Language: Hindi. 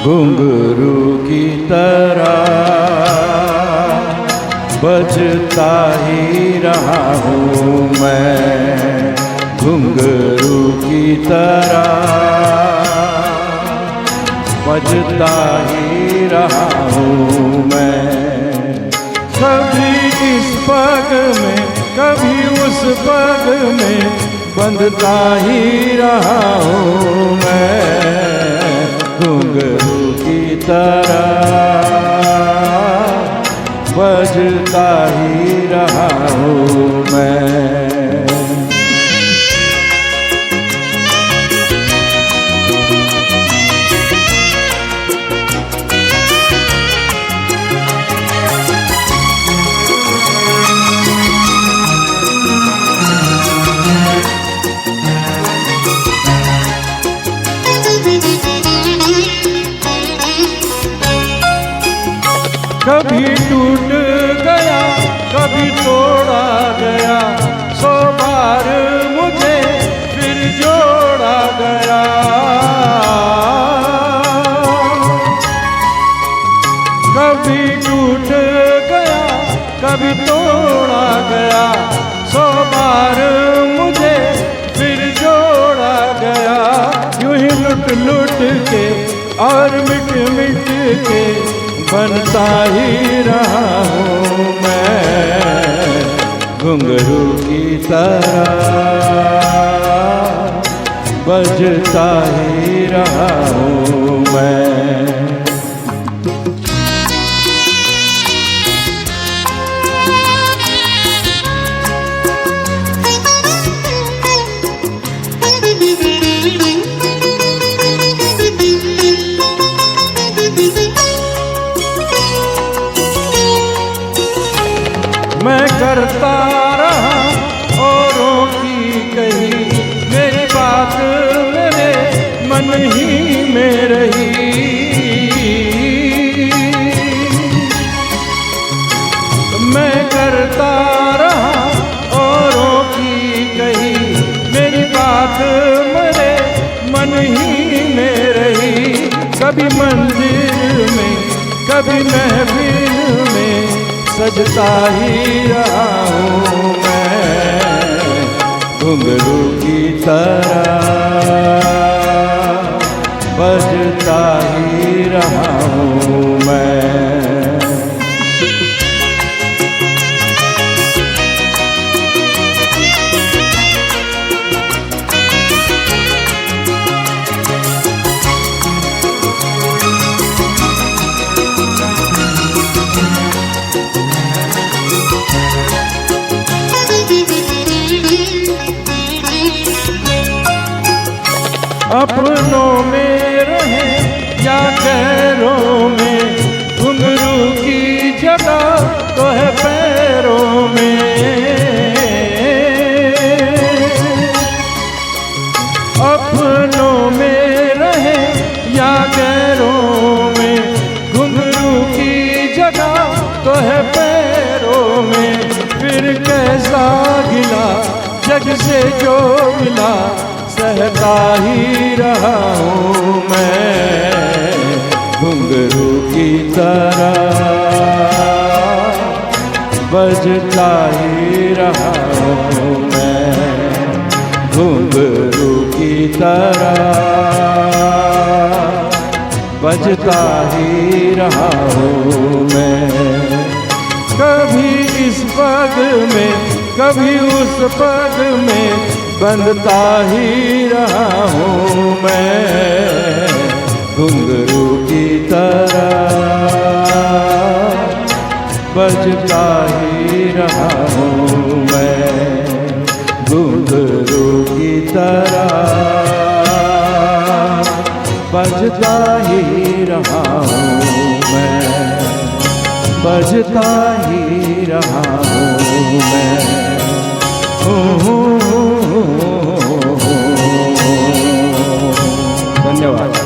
घुंघरू की तरह बजता ही रहा हूँ मैं, घुंघरू की तरह बजता ही रहा हूँ मैं। कभी इस पग में कभी उस पग में बंधता ही रहा हूँ मैं, घुंघरू की तरह बजता ही रहा हूँ मैं। कभी टूट गया कभी तोड़ा गया, 100 बार मुझे फिर जोड़ा गया। कभी टूट गया कभी तोड़ा गया, 100 बार मुझे फिर जोड़ा गया। यूं ही लुट लुट के और मिट मिट के बनता ही रहा हूँ मैं, घुंघरू की तरह बजता ही रहा हूँ मैं। मैं करता रहा औरों की कही, मेरी बात मेरे मन ही में रही। मैं करता रहा औरों की कही, मेरी बात मेरे मन ही में रही। कभी मंदिर में कभी महफिल में सजता ही रहा हूँ मैं, घुंघरू की तरह बजता ही रहा हूँ मैं। अपनों में रहे या गैरों में, घुंघरू की जगह तो है पैरों में। अपनों में रहे या गैरों में, घुंघरू की जगह तो है पैरों में। फिर कैसा गिला जग से जो मिला, सहता ही रहा हूँ मैं, घुंघरू की तरह बजता ही रहा हूँ मैं, घुंघरू की तरह बजता ही रहा हूँ मैं। कभी इस पग में कभी उस पग में बंधता ही रहा हूँ मैं, घुंघरू की तरह बजता ही रहा हूँ मैं, घुंघरू की तरह बजता ही रहा हूँ मैं, बजता ही रहा हूँ मैं। धन्यवाद।